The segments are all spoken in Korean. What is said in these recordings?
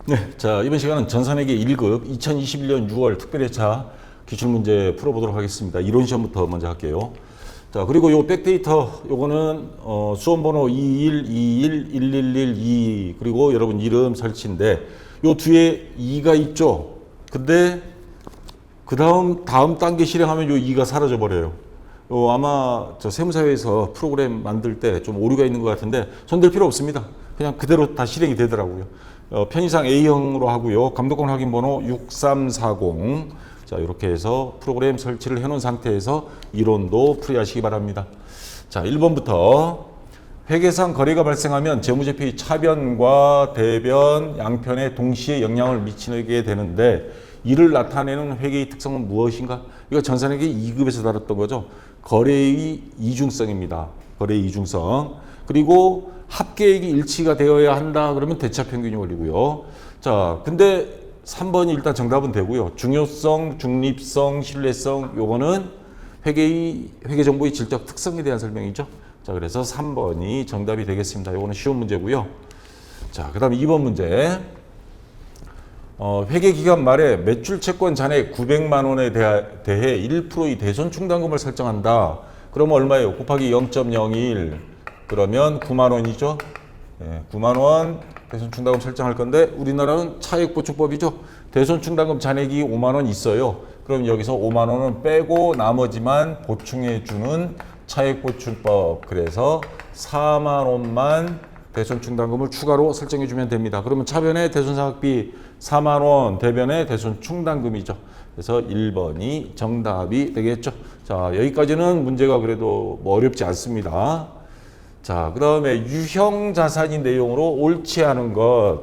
네, 자 이번 시간은 전산회계 1급 2021년 6월 특별회차 기출문제 풀어보도록 하겠습니다. 이론 시험부터 먼저 할게요. 자 그리고 요 백데이터 요거는 수험번호 212111122 그리고 여러분 이름 설치인데 요 뒤에 2가 있죠. 근데 그 다음 단계 실행하면 요 2가 사라져 버려요. 아마 저 세무사회에서 프로그램 만들 때 좀 오류가 있는 것 같은데 손댈 필요 없습니다. 그냥 그대로 다 실행이 되더라고요. 편의상 A형으로 하고요. 감독관 확인 번호 6340. 자, 이렇게 해서 프로그램 설치를 해놓은 상태에서 이론도 풀이하시기 바랍니다. 자, 1번부터 회계상 거래가 발생하면 재무제표의 차변과 대변 양편에 동시에 영향을 미치게 되는데 이를 나타내는 회계의 특성은 무엇인가? 이거 전산회계 2급에서 다뤘던 거죠. 거래의 이중성입니다. 거래의 이중성. 그리고 합계액이 일치가 되어야 한다. 그러면 대차평균이 원리고요. 자, 근데 3번이 일단 정답은 되고요. 중요성, 중립성, 신뢰성 요거는 회계정보의 질적 특성에 대한 설명이죠. 자, 그래서 3번이 정답이 되겠습니다. 요거는 쉬운 문제고요. 자, 그 다음에 2번 문제. 회계기간 말에 매출채권 잔액 900만 원에 대해 1%의 대손충당금을 설정한다. 그러면 얼마예요? 곱하기 0.01 그러면 9만 원이죠. 네, 9만 원 대손충당금 설정할 건데 우리나라는 차액보충법이죠. 대손충당금 잔액이 5만 원 있어요. 그럼 여기서 5만 원은 빼고 나머지만 보충해주는 차액보충법. 그래서 4만 원만 대손충당금을 추가로 설정해주면 됩니다. 그러면 차변의 대손사각비 4만 원, 대변의 대손충당금이죠. 그래서 1번이 정답이 되겠죠. 자, 여기까지는 문제가 그래도 뭐 어렵지 않습니다. 자, 그 다음에 유형자산인 내용으로 옳지 않은 것.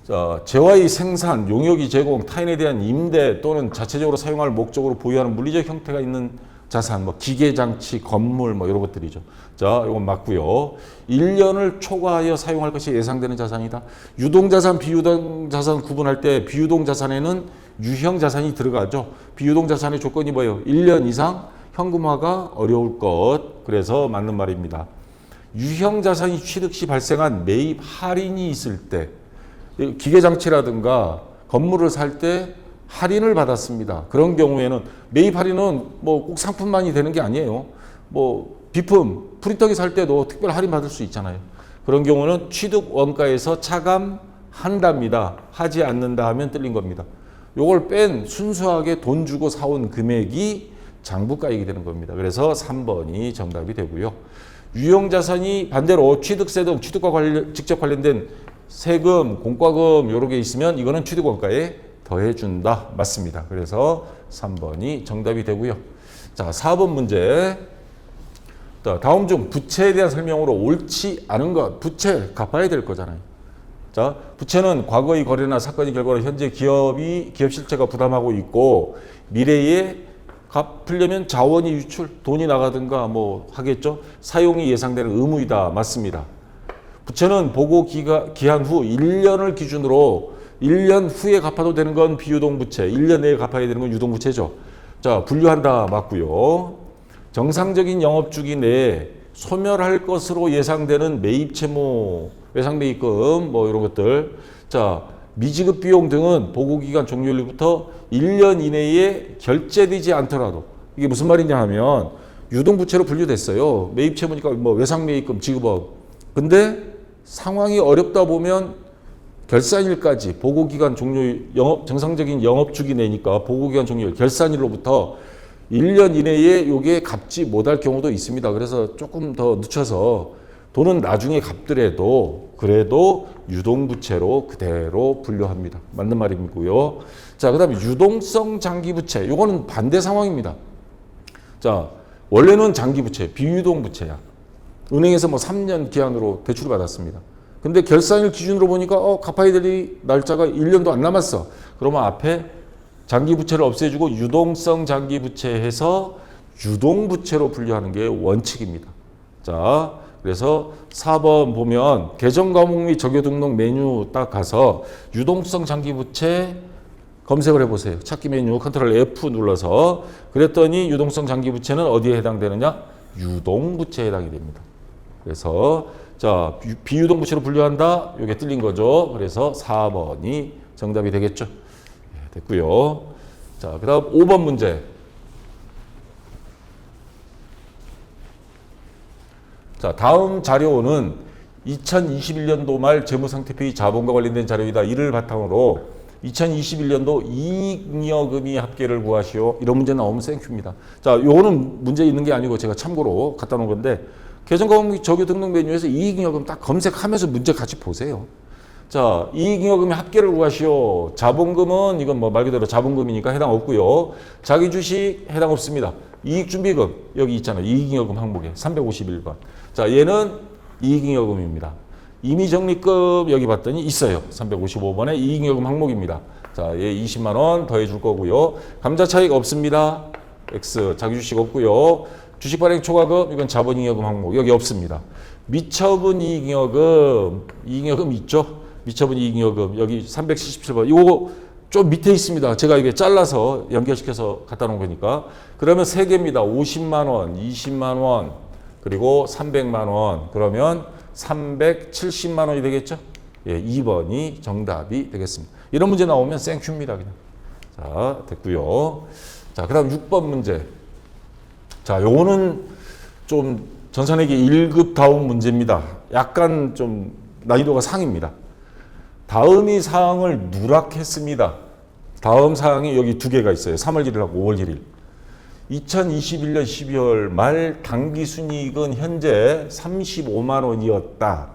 자, 재화의 생산, 용역의 제공, 타인에 대한 임대 또는 자체적으로 사용할 목적으로 보유하는 물리적 형태가 있는 자산, 뭐 기계장치, 건물 뭐 이런 것들이죠. 자, 이건 맞고요. 1년을 초과하여 사용할 것이 예상되는 자산이다. 유동자산, 비유동자산 구분할 때 비유동자산에는 유형자산이 들어가죠. 비유동자산의 조건이 뭐예요? 1년 이상 현금화가 어려울 것. 그래서 맞는 말입니다. 유형자산이 취득 시 발생한 매입 할인이 있을 때 기계장치라든가 건물을 살 때 할인을 받았습니다. 그런 경우에는 매입 할인은 뭐 꼭 상품만이 되는 게 아니에요. 뭐 비품, 프린터기 살 때도 특별 할인 받을 수 있잖아요. 그런 경우는 취득 원가에서 차감한답니다. 하지 않는다 하면 틀린 겁니다. 요걸 뺀 순수하게 돈 주고 사온 금액이 장부가액이 되는 겁니다. 그래서 3번이 정답이 되고요. 유형자산이 반대로 취득세 등 취득과 직접 관련된 세금, 공과금 이런 게 있으면 이거는 취득원가에 더해준다. 맞습니다. 그래서 3번이 정답이 되고요. 자, 4번 문제. 다음 중 부채에 대한 설명으로 옳지 않은 것. 부채 갚아야 될 거잖아요. 자, 부채는 과거의 거래나 사건의 결과로 현재 기업 실체가 부담하고 있고 미래에 갚으려면 자원이 유출, 돈이 나가든가 뭐 하겠죠. 사용이 예상되는 의무이다. 맞습니다. 부채는 보고 기한 후 1년을 기준으로 1년 후에 갚아도 되는 건 비유동부채, 1년 내에 갚아야 되는 건 유동부채죠. 자, 분류한다. 맞고요. 정상적인 영업주기 내에 소멸할 것으로 예상되는 매입채무, 외상매입금 뭐 이런 것들. 자, 미지급 비용 등은 보고기간 종료일부터 1년 이내에 결제되지 않더라도 이게 무슨 말이냐 하면 유동부채로 분류됐어요. 매입채무니까 뭐 외상매입금 지급업. 근데 상황이 어렵다 보면 결산일까지 보고기간 종료일, 정상적인 영업주기 내니까 보고기간 종료일, 결산일로부터 1년 이내에 요게 갚지 못할 경우도 있습니다. 그래서 조금 더 늦춰서 돈은 나중에 갚더라도 그래도 유동부채로 그대로 분류합니다. 맞는 말이고요. 자, 그 다음에 유동성 장기부채. 요거는 반대 상황입니다. 자, 원래는 장기부채, 비유동부채야. 은행에서 뭐 3년 기한으로 대출을 받았습니다. 근데 결산일 기준으로 보니까 갚아야 될 날짜가 1년도 안 남았어. 그러면 앞에 장기부채를 없애주고 유동성 장기부채 해서 유동부채로 분류하는 게 원칙입니다. 자, 그래서 4번 보면 계정과목 및 적용등록 메뉴 딱 가서 유동성 장기부채 검색을 해보세요. 찾기 메뉴 컨트롤 F 눌러서 그랬더니 유동성 장기부채는 어디에 해당되느냐? 유동부채에 해당이 됩니다. 그래서 자, 비유동부치로 분류한다. 이게 틀린 거죠. 그래서 4번이 정답이 되겠죠. 됐고요. 자, 그 다음 5번 문제. 자, 다음 자료는 2021년도 말 재무상태표의 자본과 관련된 자료이다. 이를 바탕으로 2021년도 이익잉여금이 합계를 구하시오. 이런 문제 나오면 땡큐입니다. 자, 요거는 문제 있는 게 아니고 제가 참고로 갖다 놓은 건데 개정과목 적용 등록 메뉴에서 이익잉여금 딱 검색하면서 문제 같이 보세요. 자, 이익잉여금의 합계를 구하시오. 자본금은 이건 뭐 말 그대로 자본금이니까 해당 없고요. 자기 주식 해당 없습니다. 이익준비금 여기 있잖아요. 이익잉여금 항목에 351번. 자, 얘는 이익잉여금입니다. 임의적립금 여기 봤더니 있어요. 355번에 이익잉여금 항목입니다. 자, 얘 20만 원 더해 줄 거고요. 감자 차익 없습니다. X 자기 주식 없고요. 주식 발행 초과금 이건 자본잉여금 항목 여기 없습니다. 미처분 이익잉여금 이익잉여금 있죠? 미처분 이익잉여금 여기 377번 이거 좀 밑에 있습니다. 제가 이게 잘라서 연결시켜서 갖다 놓은 거니까. 그러면 세 개입니다. 50만 원, 20만 원, 그리고 300만 원. 그러면 370만 원이 되겠죠? 예, 2번이 정답이 되겠습니다. 이런 문제 나오면 땡큐입니다, 그냥. 자, 됐고요. 자, 그다음 6번 문제. 자, 요거는 좀 전산회계 1급다운 문제입니다. 약간 좀 난이도가 상입니다. 다음이 사항을 누락했습니다. 다음 사항이 여기 두 개가 있어요. 3월 1일하고 5월 1일. 2021년 12월 말 당기순이익은 현재 35만 원이었다.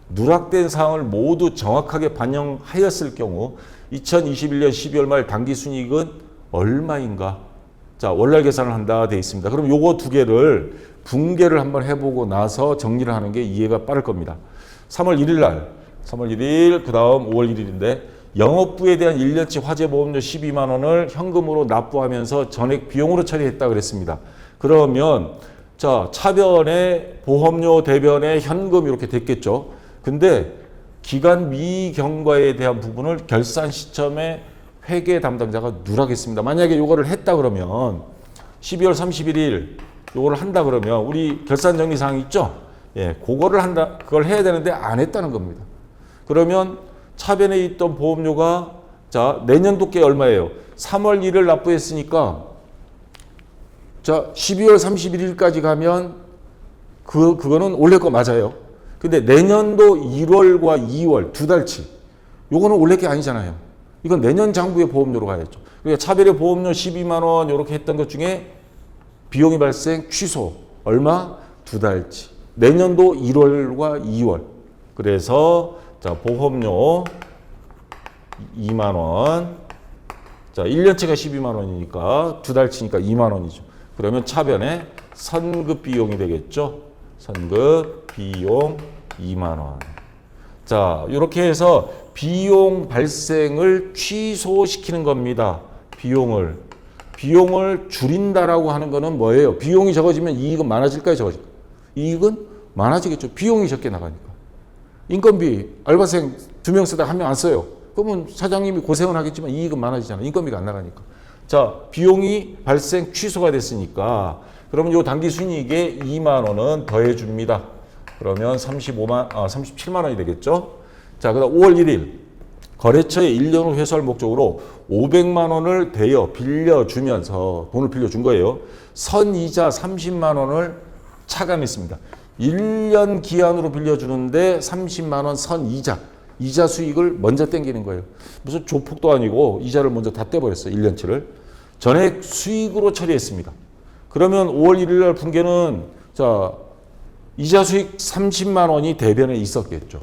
누락된 사항을 모두 정확하게 반영하였을 경우 2021년 12월 말 당기순이익은 얼마인가? 자, 월날 계산을 한다 돼 있습니다. 그럼 요거 두 개를 분개를 한번 해보고 나서 정리를 하는 게 이해가 빠를 겁니다. 3월 1일 날, 3월 1일, 그 다음 5월 1일인데 영업부에 대한 1년치 화재보험료 12만 원을 현금으로 납부하면서 전액 비용으로 처리했다 그랬습니다. 그러면 자, 차변에 보험료 대변에 현금 이렇게 됐겠죠. 근데 기간 미경과에 대한 부분을 결산 시점에 회계 담당자가 누락했습니다. 만약에 요거를 했다 그러면 12월 31일 요거를 한다 그러면 우리 결산 정리 사항 있죠? 예, 그거를 한다. 그걸 해야 되는데 안 했다는 겁니다. 그러면 차변에 있던 보험료가 자, 내년도께 얼마예요? 3월 1일 납부했으니까 자, 12월 31일까지 가면 그거는 원래 거 맞아요. 근데 내년도 1월과 2월 두 달치 요거는 원래 게 아니잖아요. 이건 내년 장부의 보험료로 가야죠. 그러니까 차별의 보험료 12만 원 이렇게 했던 것 중에 비용이 발생 취소 얼마? 두 달치. 내년도 1월과 2월. 그래서 자, 보험료 2만 원. 자, 1년치가 12만 원이니까 두 달치니까 2만 원이죠. 그러면 차변에 선급 비용이 되겠죠. 선급 비용 2만 원. 자, 이렇게 해서 비용 발생을 취소시키는 겁니다. 비용을 줄인다라고 하는 거는 뭐예요? 비용이 적어지면 이익은 많아질까요? 적어질까요? 이익은 많아지겠죠. 비용이 적게 나가니까. 인건비, 알바생 2명 쓰다가 1명 안 써요. 그러면 사장님이 고생은 하겠지만 이익은 많아지잖아요. 인건비가 안 나가니까. 자, 비용이 발생 취소가 됐으니까 그러면 요 단기 순이익에 2만 원은 더해 줍니다. 그러면 37만 원이 되겠죠. 자, 그다음 5월 1일 거래처에 1년 후 회수할 목적으로 500만 원을 대여 빌려주면서 돈을 빌려준 거예요. 선이자 30만 원을 차감했습니다. 1년 기한으로 빌려주는데 30만 원 선이자, 이자 수익을 먼저 땡기는 거예요. 무슨 조폭도 아니고 이자를 먼저 다 떼버렸어요. 1년치를. 전액 수익으로 처리했습니다. 그러면 5월 1일 날 분계는 자, 이자 수익 30만 원이 대변에 있었겠죠.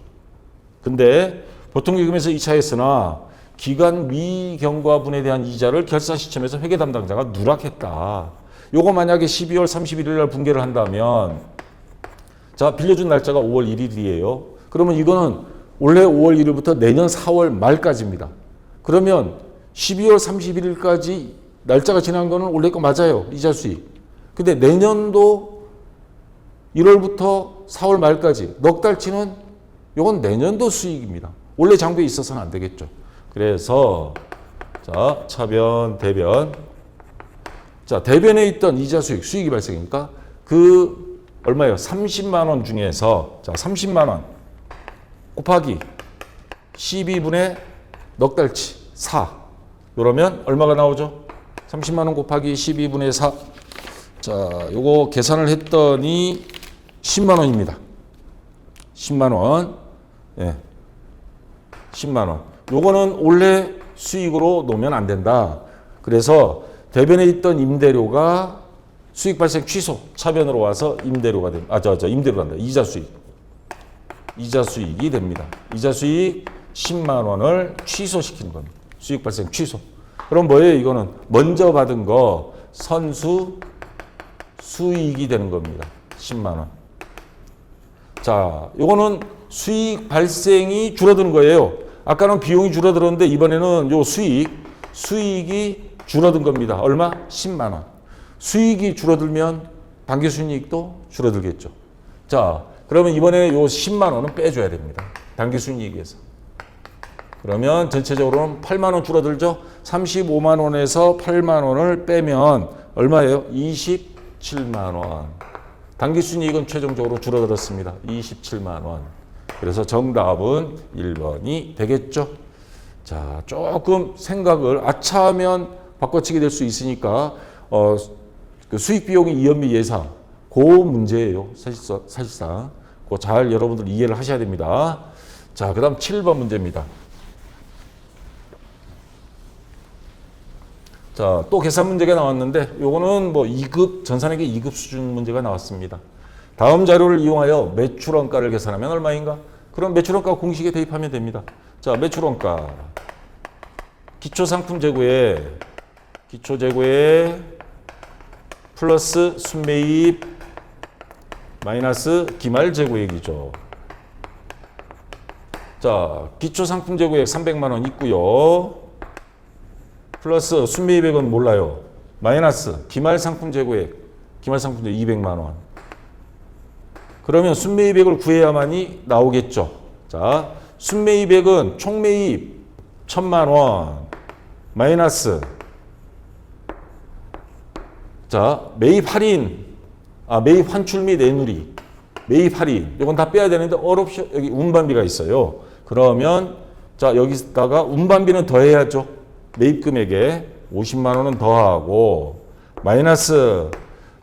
근데 보통기금에서 2차 했으나 기간 미경과분에 대한 이자를 결산 시점에서 회계 담당자가 누락했다. 요거 만약에 12월 31일 날 분계를 한다면 자, 빌려준 날짜가 5월 1일이에요. 그러면 이거는 원래 5월 1일부터 내년 4월 말까지입니다. 그러면 12월 31일까지 날짜가 지난 거는 원래 거 맞아요. 이자 수익. 근데 내년도 1월부터 4월 말까지 넉 달치는 이건 내년도 수익입니다. 원래 장부에 있어서는 안 되겠죠. 그래서 자, 차변, 대변. 자, 대변에 있던 이자 수익, 수익이 발생이니까 그 얼마예요? 30만 원 중에서 자 30만 원 곱하기 12분의 넉 달치 4 그러면 얼마가 나오죠? 30만 원 곱하기 12분의 4 자, 요거 계산을 했더니 10만 원입니다. 10만 원. 예. 10만 원. 요거는 원래 수익으로 놓으면 안 된다. 그래서 대변에 있던 임대료가 수익 발생 취소, 차변으로 와서 임대료가 됩니다. 임대료란다. 이자 수익. 이자 수익이 됩니다. 이자 수익 10만 원을 취소시키는 겁니다. 수익 발생 취소. 그럼 뭐예요? 이거는 먼저 받은 거 선수 수익이 되는 겁니다. 10만 원. 자, 요거는 수익 발생이 줄어드는 거예요. 아까는 비용이 줄어들었는데 이번에는 요 수익이 줄어든 겁니다. 얼마? 10만 원. 수익이 줄어들면 당기순이익도 줄어들겠죠. 자, 그러면 이번에 요 10만 원은 빼줘야 됩니다. 당기순이익에서. 그러면 전체적으로는 8만 원 줄어들죠. 35만 원에서 8만 원을 빼면 얼마예요? 27만 원. 당기순이익은 최종적으로 줄어들었습니다. 27만 원. 그래서 정답은 1번이 되겠죠. 자, 조금 생각을 아차하면 바꿔치기 될 수 있으니까 그 수익 비용의 이연비 예상 그 문제예요. 사실상 그거 잘 여러분들 이해를 하셔야 됩니다. 자, 그다음 7번 문제입니다. 자, 또 계산 문제가 나왔는데 요거는 뭐 2급 전산회계 2급 수준 문제가 나왔습니다. 다음 자료를 이용하여 매출원가를 계산하면 얼마인가? 그럼 매출원가 공식에 대입하면 됩니다. 자, 매출원가 기초상품 재고에 플러스 순매입 마이너스 기말 재고액이죠. 자, 기초상품 재고액 300만 원 있고요. 플러스 순매입액은 몰라요. 마이너스 기말상품 재고액, 기말상품 재고 200만 원. 그러면 순매입액을 구해야만이 나오겠죠. 자, 순매입액은 총매입 1000만 원 마이너스 자, 매입 할인, 매입 환출 및 내누리, 매입 할인 이건 다 빼야 되는데 여기 운반비가 있어요. 그러면 자, 여기다가 운반비는 더해야죠. 매입 금액에 50만 원은 더하고 마이너스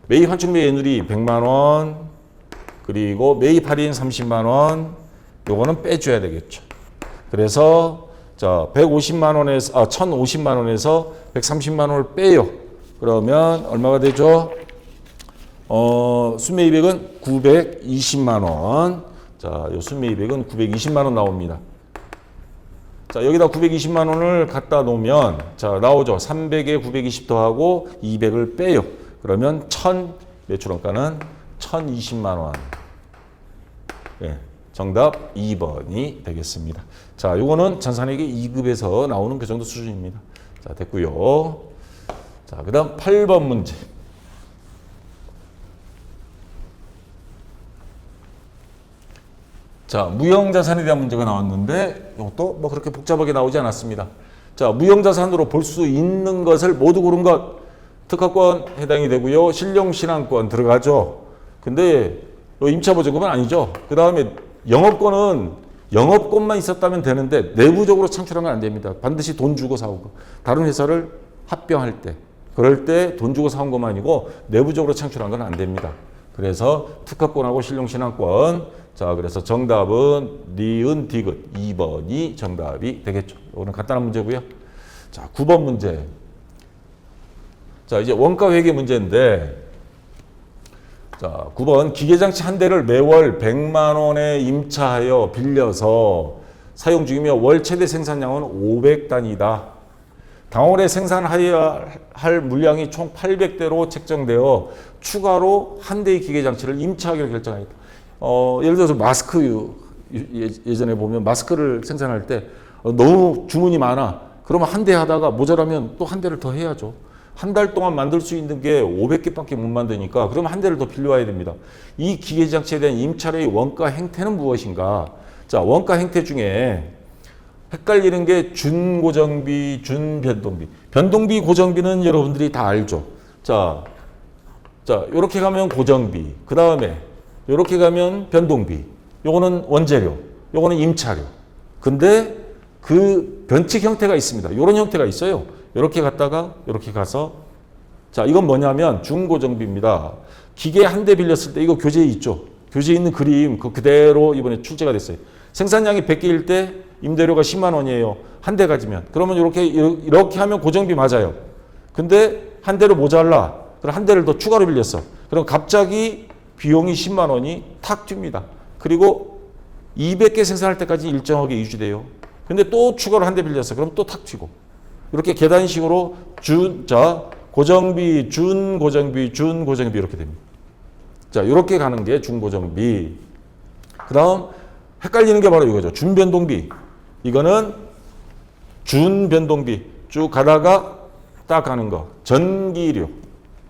매입 환출 및 내누리 100만 원 그리고 매입 할인 30만 원 요거는 빼줘야 되겠죠. 그래서 자, 150만 원에서 1050만 원에서 130만 원을 빼요. 그러면 얼마가 되죠? 순매입액은 920만 원. 자, 요 순매입액은 920만 원 나옵니다. 자, 여기다 920만 원을 갖다 놓으면 자, 나오죠. 300에 920 더하고 200을 빼요. 그러면 매출원가는 1020만 원. 예, 정답 2번이 되겠습니다. 자, 요거는 전산회계 2급에서 나오는 그 정도 수준입니다. 자, 됐고요. 자, 그 다음 8번 문제. 자, 무형자산에 대한 문제가 나왔는데 이것도 뭐 그렇게 복잡하게 나오지 않았습니다. 자, 무형자산으로 볼 수 있는 것을 모두 고른 것 특허권 해당이 되고요. 신용신한권 들어가죠. 근데 임차보증금은 아니죠. 그 다음에 영업권만 있었다면 되는데 내부적으로 창출한 건 안 됩니다. 반드시 돈 주고 사온 거. 다른 회사를 합병할 때 그럴 때 돈 주고 사온 것만 아니고 내부적으로 창출한 건 안 됩니다. 그래서 특허권하고 신용신한권. 자, 그래서 정답은 니은 디귿 2번이 정답이 되겠죠. 이거는 간단한 문제고요. 자, 9번 문제. 자, 이제 원가회계 문제인데 자, 9번 기계장치 한 대를 매월 100만 원에 임차하여 빌려서 사용 중이며 월 최대 생산량은 500단이다. 당월에 생산하여야 할 물량이 총 800대로 책정되어 추가로 한 대의 기계장치를 임차하기로 결정하였다. 예를 들어서 마스크 예전에 보면 마스크를 생산할 때 너무 주문이 많아. 그러면 한 대 하다가 모자라면 또 한 대를 더 해야죠. 한 달 동안 만들 수 있는 게 500개밖에 못 만드니까 그러면 한 대를 더 빌려와야 됩니다. 이 기계장치에 대한 임차료의 원가 행태는 무엇인가? 자, 원가 행태 중에 헷갈리는 게 준고정비, 준변동비. 변동비, 고정비는 여러분들이 다 알죠. 자, 이렇게 가면 고정비. 그 다음에 이렇게 가면 변동비. 요거는 원재료. 요거는 임차료. 근데 그 변칙 형태가 있습니다. 요런 형태가 있어요. 이렇게 갔다가 이렇게 가서 자, 이건 뭐냐면 중고정비입니다. 기계 한 대 빌렸을 때 이거 교재에 있죠. 교재에 있는 그림 그대로 이번에 출제가 됐어요. 생산량이 100개일 때 임대료가 10만 원이에요. 한 대 가지면. 그러면 이렇게 하면 고정비 맞아요. 근데 한 대로 모자라. 그럼 한 대를 더 추가로 빌렸어. 그럼 갑자기 비용이 10만 원이 탁 튑니다. 그리고 200개 생산할 때까지 일정하게 유지돼요. 근데 또 추가로 한 대 빌렸어. 그럼 또 탁 튀고. 이렇게 계단식으로 고정비, 준고정비, 준고정비 이렇게 됩니다. 자, 이렇게 가는 게 중고정비. 그 다음 헷갈리는 게 바로 이거죠. 준변동비. 이거는 준변동비. 쭉 가다가 딱 가는 거. 전기료,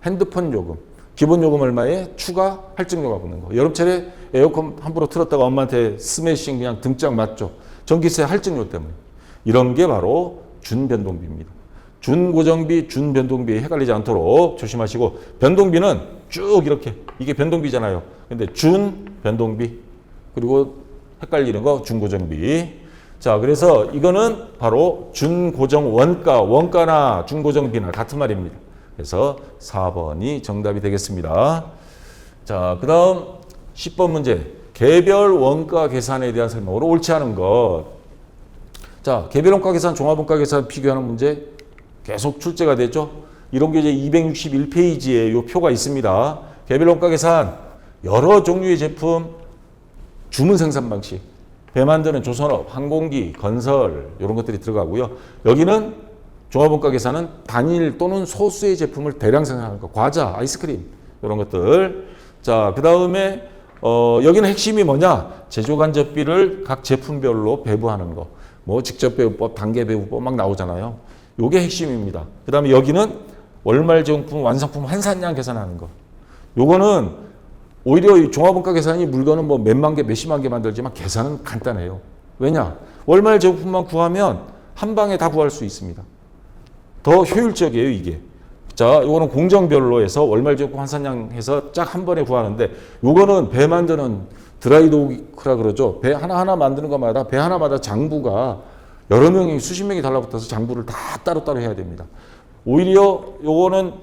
핸드폰 요금, 기본 요금 얼마에 추가 할증료가 붙는 거. 여름철에 에어컨 함부로 틀었다가 엄마한테 스매싱 그냥 등짝 맞죠. 전기세 할증료 때문에. 이런 게 바로 준변동비입니다. 준고정비, 준변동비 헷갈리지 않도록 조심하시고 변동비는 쭉 이렇게 이게 변동비잖아요. 근데 준변동비 그리고 헷갈리는 거 준고정비. 자, 그래서 이거는 바로 준고정 원가나 준고정비나 같은 말입니다. 그래서 4번이 정답이 되겠습니다. 자, 그 다음 10번 문제. 개별 원가 계산에 대한 설명으로 옳지 않은 것. 자, 개별 원가 계산, 종합 원가 계산 비교하는 문제 계속 출제가 됐죠. 이런 게 이제 261페이지에 이 표가 있습니다. 개별 원가 계산, 여러 종류의 제품, 주문 생산 방식, 배 만드는 조선업, 항공기, 건설 이런 것들이 들어가고요. 여기는 종합 원가 계산은 단일 또는 소수의 제품을 대량 생산하는 거, 과자, 아이스크림 이런 것들. 자, 그 다음에 여기는 핵심이 뭐냐? 제조간접비를 각 제품별로 배부하는 거. 뭐 직접 배부법, 단계 배부법 막 나오잖아요. 요게 핵심입니다. 그 다음에 여기는 월말 제공품, 완성품 환산량 계산하는 거. 요거는 오히려 이 종합원가 계산이 물건은 뭐 몇만 개, 몇십만 개 만들지만 계산은 간단해요. 왜냐? 월말 제공품만 구하면 한 방에 다 구할 수 있습니다. 더 효율적이에요, 이게. 자, 요거는 공정별로 해서 월말 제공품 환산량 해서 쫙 한 번에 구하는데 요거는 배 만드는 드라이도크라 그러죠. 배 하나하나 만드는 것마다 배 하나마다 장부가 여러 명이 수십 명이 달라붙어서 장부를 다 따로따로 해야 됩니다. 오히려 요거는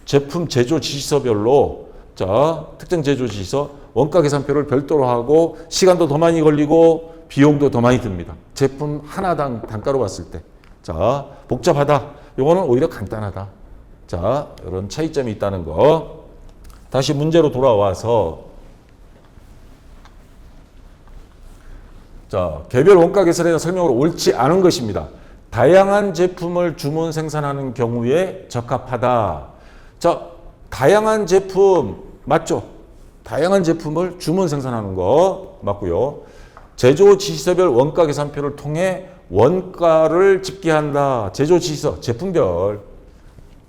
제품 제조 지시서별로 자, 특정 제조 지시서 원가 계산표를 별도로 하고 시간도 더 많이 걸리고 비용도 더 많이 듭니다. 제품 하나당 단가로 봤을 때. 자, 복잡하다. 요거는 오히려 간단하다. 자, 이런 차이점이 있다는 거. 다시 문제로 돌아와서 자, 개별 원가 계산에 대한 설명으로 옳지 않은 것입니다. 다양한 제품을 주문 생산하는 경우에 적합하다. 자, 다양한 제품 맞죠? 다양한 제품을 주문 생산하는 거 맞고요. 제조 지시서별 원가 계산표를 통해 원가를 집계한다. 제조 지시서 제품별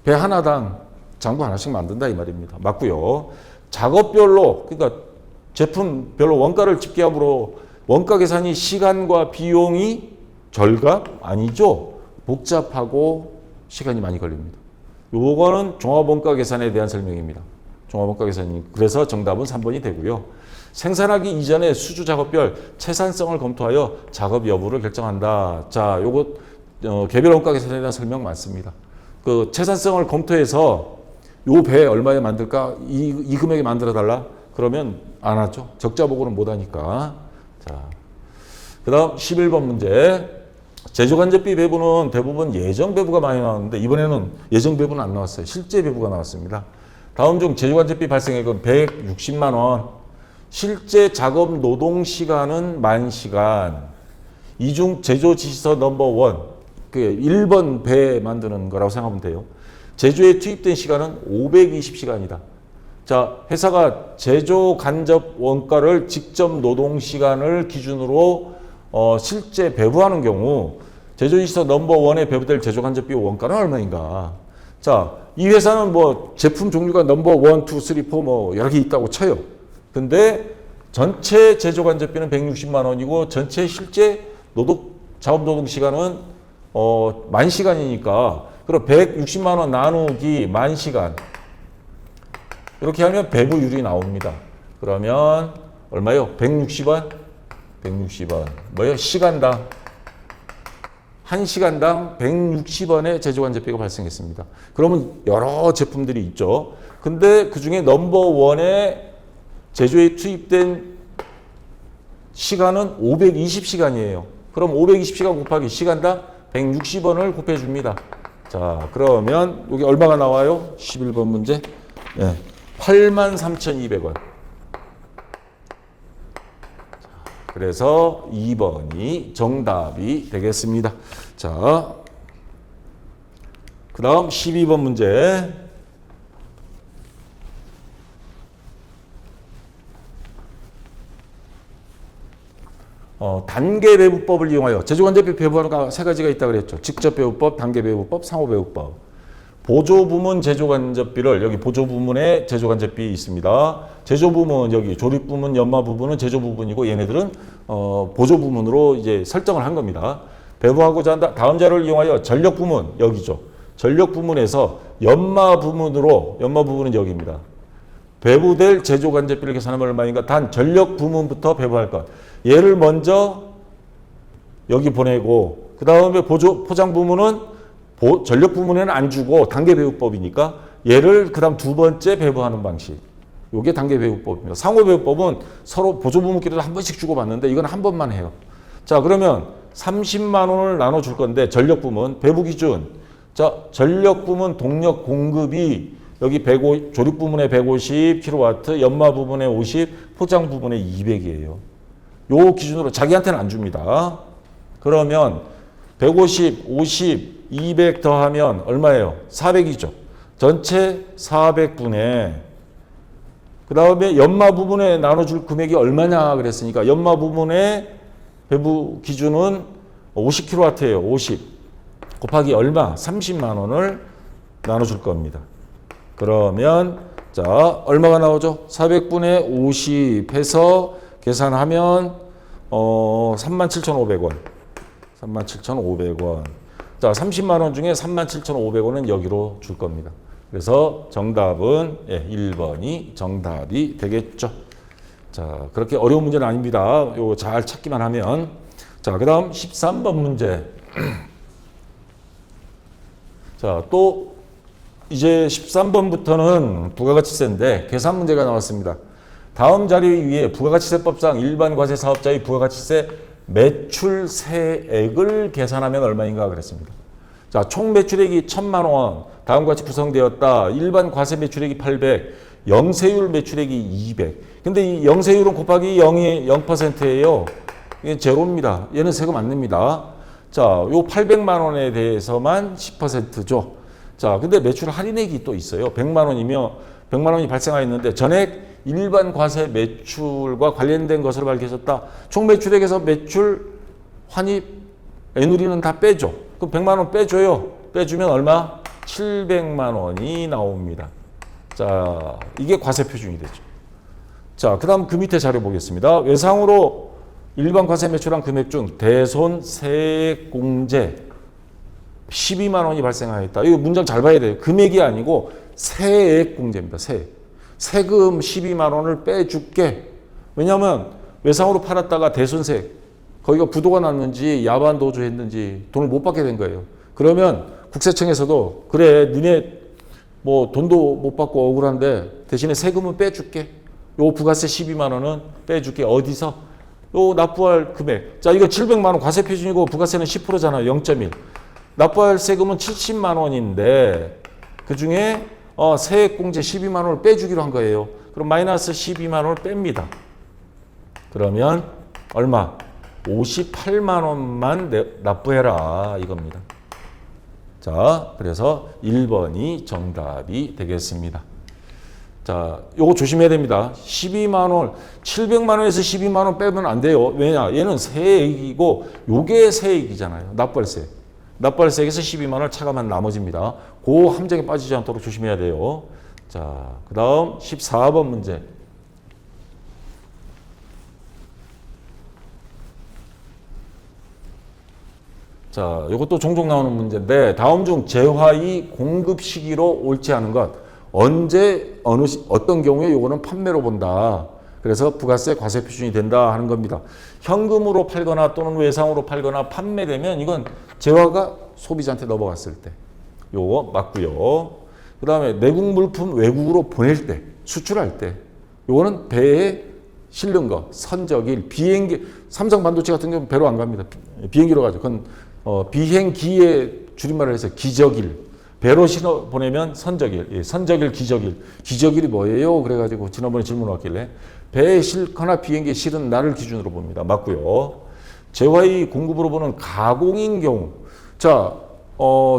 배 하나당 장부 하나씩 만든다 이 말입니다. 맞고요. 작업별로 그러니까 제품별로 원가를 집계함으로 원가 계산이 시간과 비용이 절감? 아니죠. 복잡하고 시간이 많이 걸립니다. 요거는 종합원가 계산에 대한 설명입니다. 종합원가 계산이 그래서 정답은 3번이 되고요. 생산하기 이전에 수주 작업별 채산성을 검토하여 작업 여부를 결정한다. 자, 요거 개별 원가 계산에 대한 설명 많습니다. 그 채산성을 검토해서 요 배 얼마에 만들까? 이 금액에 만들어 달라? 그러면 안 하죠. 적자 보고는 못 하니까. 자, 그 다음 11번 문제. 제조간접비 배부는 대부분 예정 배부가 많이 나왔는데 이번에는 예정 배부는 안 나왔어요. 실제 배부가 나왔습니다. 다음 중 제조간접비 발생액은 160만 원. 실제 작업 노동 시간은 10,000시간. 이 중 제조 지시서 넘버 1, 그 1번 배 만드는 거라고 생각하면 돼요. 제조에 투입된 시간은 520시간이다. 자, 회사가 제조 간접 원가를 직접 노동 시간을 기준으로 실제 배부하는 경우 제조지시서 넘버 1에 배부될 제조 간접비 원가는 얼마인가? 자, 이 회사는 뭐 제품 종류가 넘버 1, 2, 3, 4 뭐 여러 개 있다고 쳐요. 근데 전체 제조 간접비는 160만 원이고 전체 실제 작업 노동 시간은 10,000시간이니까 그럼 160만 원 나누기 10,000시간 이렇게 하면 배부율이 나옵니다. 그러면 얼마요? 160원? 160원. 뭐요? 시간당. 1시간당 160원의 제조관제비가 발생했습니다. 그러면 여러 제품들이 있죠. 근데 그 중에 넘버원에 제조에 투입된 시간은 520시간이에요. 그럼 520시간 곱하기 시간당 160원을 곱해줍니다. 자, 그러면 여기 얼마가 나와요? 11번 문제. 네, 83,200원. 그래서 2번이 정답이 되겠습니다. 자, 그 다음 12번 문제. 단계 배부법을 이용하여 제조관제비 배부하는 세 가지가 있다고 그랬죠. 직접 배부법, 단계 배부법, 상호 배부법. 보조부문 제조관제비를 여기 보조부문에 제조관제비 있습니다. 제조부문 여기 조립부문, 연마부문은 제조부문이고 얘네들은 보조부문으로 이제 설정을 한 겁니다. 배부하고자 한다. 다음 자료를 이용하여 전력부문 여기죠. 전력부문에서 연마부문은 여기입니다. 배부될 제조관제비를 계산하면 얼마인가? 단 전력부문부터 배부할 것. 얘를 먼저 여기 보내고 그 다음에 포장부문은 전력부문에는 안 주고 단계 배부법이니까 얘를 그 다음 두 번째 배부하는 방식. 이게 단계 배부법입니다. 상호 배부법은 서로 보조부문끼리도 한 번씩 주고받는데 이건 한 번만 해요. 자, 그러면 30만 원을 나눠줄 건데 전력부문 배부 기준. 자, 전력부문 동력 공급이 여기 조립부문에 150kW, 연마부문에 50, 포장부문에 200이에요. 요 기준으로 자기한테는 안 줍니다. 그러면 150, 50, 200 더하면 얼마예요? 400이죠. 전체 400분의 그 다음에 연마 부분에 나눠줄 금액이 얼마냐 그랬으니까 연마 부분의 배부 기준은 50kW예요. 50 곱하기 얼마? 30만 원을 나눠줄 겁니다. 그러면 자 얼마가 나오죠? 400분의 50 해서 계산하면 37,500원. 37,500원. 자, 30만 원 중에 37,500원은 여기로 줄 겁니다. 그래서 정답은 1번이 정답이 되겠죠. 자, 그렇게 어려운 문제는 아닙니다. 요거 잘 찾기만 하면. 자, 그다음 13번 문제. 자, 또 이제 13번부터는 부가가치세인데 계산 문제가 나왔습니다. 다음 자료 위에 부가가치세법상 일반 과세 사업자의 부가가치세 매출세액을 계산하면 얼마인가 그랬습니다. 자, 총 매출액이 1,000만 원. 다음과 같이 구성되었다. 일반 과세 매출액이 800, 영세율 매출액이 200. 근데 이 영세율은 곱하기 0이 0%예요. 이게 제로입니다. 얘는 세금 안 냅니다. 자, 요 800만 원에 대해서만 10%죠. 자, 근데 매출 할인액이 또 있어요. 100만 원이면 100만 원이 발생하였는데 전액 일반 과세 매출과 관련된 것으로 밝혀졌다. 총 매출액에서 매출, 환입, 애누리는 다 빼줘. 그럼 100만 원 빼줘요. 빼주면 얼마? 700만 원이 나옵니다. 자, 이게 과세 표준이 되죠. 자, 그 다음 그 밑에 자료 보겠습니다. 외상으로 일반 과세 매출한 금액 중 대손 세액공제 12만 원이 발생하였다. 이거 문장 잘 봐야 돼요. 금액이 아니고 세액공제입니다. 세금 12만 원을 빼줄게. 왜냐하면 외상으로 팔았다가 대손세 거기가 부도가 났는지 야반 도주했는지 돈을 못 받게 된 거예요. 그러면 국세청에서도 그래 니네 뭐 돈도 못 받고 억울한데 대신에 세금은 빼줄게. 요 부가세 12만 원은 빼줄게. 어디서? 요 납부할 금액. 자, 이거 700만 원 과세 표준이고 부가세는 10%잖아요. 0.1. 납부할 세금은 70만 원인데 그중에 세액공제 12만 원을 빼주기로 한 거예요. 그럼 마이너스 12만 원을 뺍니다. 그러면 얼마? 58만 원만 납부해라 이겁니다. 자, 그래서 1번이 정답이 되겠습니다. 자, 요거 조심해야 됩니다. 12만 원, 700만 원에서 12만 원 빼면 안 돼요. 왜냐? 얘는 세액이고 요게 세액이잖아요. 납부할세. 납부할세액에서 12만 원을 차감한 나머지입니다. 그 함정에 빠지지 않도록 조심해야 돼요. 자, 그 다음 14번 문제. 자, 이것도 종종 나오는 문제인데 다음 중 재화의 공급 시기로 옳지 않은 것. 언제 어떤 경우에 이거는 판매로 본다. 그래서 부가세 과세 표준이 된다 하는 겁니다. 현금으로 팔거나 또는 외상으로 팔거나 판매되면 이건 재화가 소비자한테 넘어갔을 때 요거 맞고요. 그 다음에 내국 물품 외국으로 보낼 때, 수출할 때 요거는 배에 실는 거, 선적일, 비행기, 삼성 반도체 같은 경우는 배로 안 갑니다. 비행기로 가죠. 그건 비행기의 줄임말을 해서 기적일. 배로 실어 보내면 선적일, 예, 선적일, 기적일. 기적일이 뭐예요? 그래가지고 지난번에 질문 왔길래 배에 싣거나 비행기에 실은 날을 기준으로 봅니다. 맞고요. 재화의 공급으로 보는 가공인 경우. 자,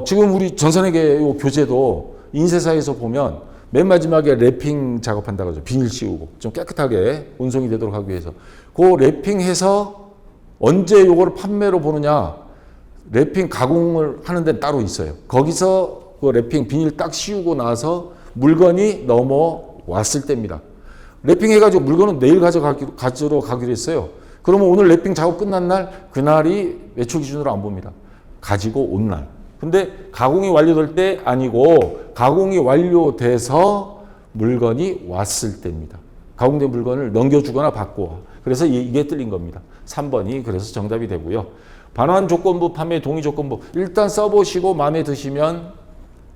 지금 우리 전산회계 요 교재도 인쇄사에서 보면 맨 마지막에 랩핑 작업한다 그러죠. 비닐 씌우고 좀 깨끗하게 운송이 되도록 하기 위해서. 그 랩핑해서 언제 요거를 판매로 보느냐. 랩핑 가공을 하는 데는 따로 있어요. 거기서 그 랩핑 비닐 딱 씌우고 나서 물건이 넘어왔을 때입니다. 랩핑 해가지고 물건은 내일 가지러 가기로 했어요. 그러면 오늘 랩핑 작업 끝난 날, 그날이 매출 기준으로 안 봅니다. 가지고 온 날. 근데 가공이 완료될 때 아니고 가공이 완료돼서 물건이 왔을 때입니다. 가공된 물건을 넘겨주거나 받고. 그래서 이게 틀린 겁니다. 3번이 그래서 정답이 되고요. 반환 조건부, 판매 동의 조건부. 일단 써보시고 마음에 드시면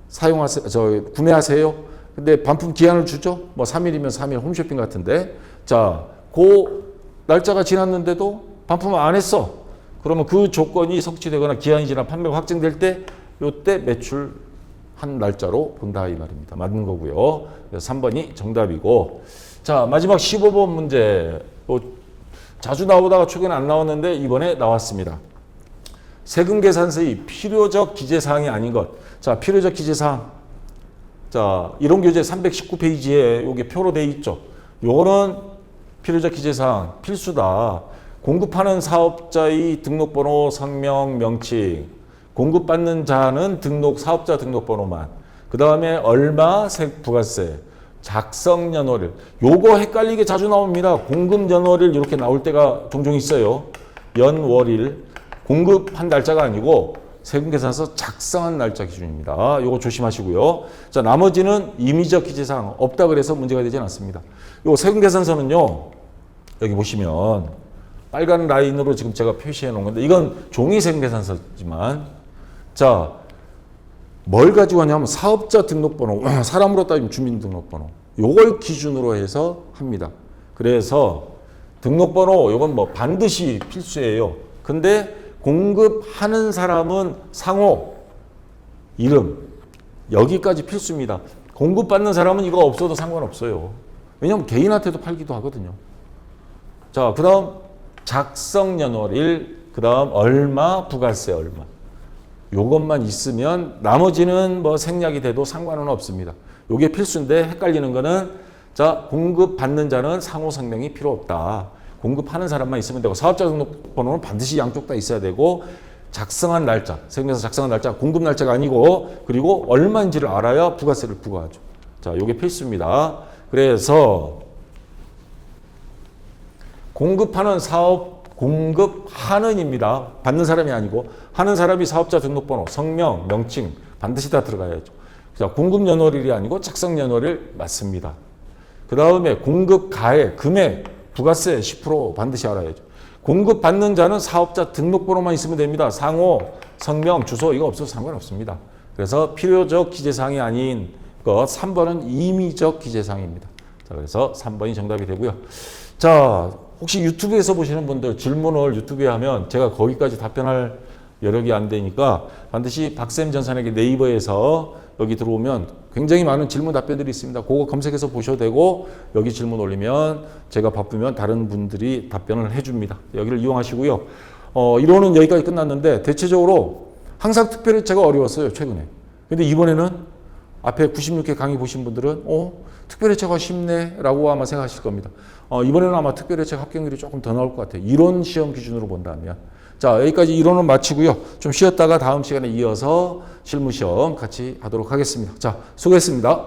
사용하세요. 구매하세요. 근데 반품 기한을 주죠. 뭐 3일이면 3일 홈쇼핑 같은데. 자, 그 날짜가 지났는데도 반품을 안 했어. 그러면 그 조건이 성취되거나 기한이 지나 판매가 확정될 때 요때 매출한 날짜로 본다 이 말입니다. 맞는 거고요. 그래서 3번이 정답이고. 자, 마지막 15번 문제. 자주 나오다가 최근에 안 나왔는데 이번에 나왔습니다. 세금 계산서의 필요적 기재사항이 아닌 것. 자, 필요적 기재사항. 자, 이론교재 319페이지에 요게 표로 돼 있죠. 요거는 필요적 기재사항 필수다. 공급하는 사업자의 등록번호, 성명, 명칭. 공급받는 자는 사업자 등록번호만. 그 다음에 얼마 부가세. 작성 연월일. 요거 헷갈리게 자주 나옵니다. 공급 연월일 이렇게 나올 때가 종종 있어요. 연월일. 공급한 날짜가 아니고 세금계산서 작성한 날짜 기준입니다. 요거 조심하시고요. 자, 나머지는 임의적 기재사항 없다 그래서 문제가 되지 않습니다. 요 세금계산서는요. 여기 보시면 빨간 라인으로 지금 제가 표시해 놓은 건데 이건 종이 세금계산서지만 자, 뭘 가지고 하냐면 사업자 등록번호, 사람으로 따지면 주민등록번호 요걸 기준으로 해서 합니다. 그래서 등록번호 요건 뭐 반드시 필수예요. 근데 공급하는 사람은 상호, 이름 여기까지 필수입니다. 공급받는 사람은 이거 없어도 상관없어요. 왜냐하면 개인한테도 팔기도 하거든요. 자, 그 다음 작성연월일, 그 다음 얼마, 부가세 얼마. 요것만 있으면 나머지는 뭐 생략이 돼도 상관은 없습니다. 요게 필수인데 헷갈리는 거는 자, 공급받는 자는 상호 성명이 필요 없다. 공급하는 사람만 있으면 되고 사업자 등록번호는 반드시 양쪽 다 있어야 되고 작성한 날짜, 세금에서 작성한 날짜, 공급 날짜가 아니고 그리고 얼마인지를 알아야 부가세를 부과하죠. 자, 요게 필수입니다. 그래서 공급하는 사업, 공급하는입니다. 받는 사람이 아니고 하는 사람이 사업자 등록번호, 성명, 명칭 반드시 다 들어가야죠. 자, 공급 연월일이 아니고 작성 연월일 맞습니다. 그 다음에 공급 가액, 금액, 부가세 10% 반드시 알아야죠. 공급받는 자는 사업자 등록번호만 있으면 됩니다. 상호, 성명, 주소 이거 없어도 상관없습니다. 그래서 필요적 기재사항이 아닌 것 3번은 임의적 기재사항입니다. 자, 그래서 3번이 정답이 되고요. 자, 혹시 유튜브에서 보시는 분들 질문을 유튜브에 하면 제가 거기까지 답변할 여력이 안 되니까 반드시 박쌤 전산에게 네이버에서 여기 들어오면 굉장히 많은 질문 답변들이 있습니다. 그거 검색해서 보셔도 되고 여기 질문 올리면 제가 바쁘면 다른 분들이 답변을 해줍니다. 여기를 이용하시고요. 이론은 여기까지 끝났는데 대체적으로 항상 특별회체가 어려웠어요. 최근에. 근데 이번에는 앞에 96회 강의 보신 분들은 특별회체가 쉽네 라고 아마 생각하실 겁니다. 이번에는 아마 특별회체 합격률이 조금 더 나올 것 같아요. 이론 시험 기준으로 본다면. 자, 여기까지 이론은 마치고요. 좀 쉬었다가 다음 시간에 이어서 실무시험 같이 하도록 하겠습니다. 자, 수고했습니다.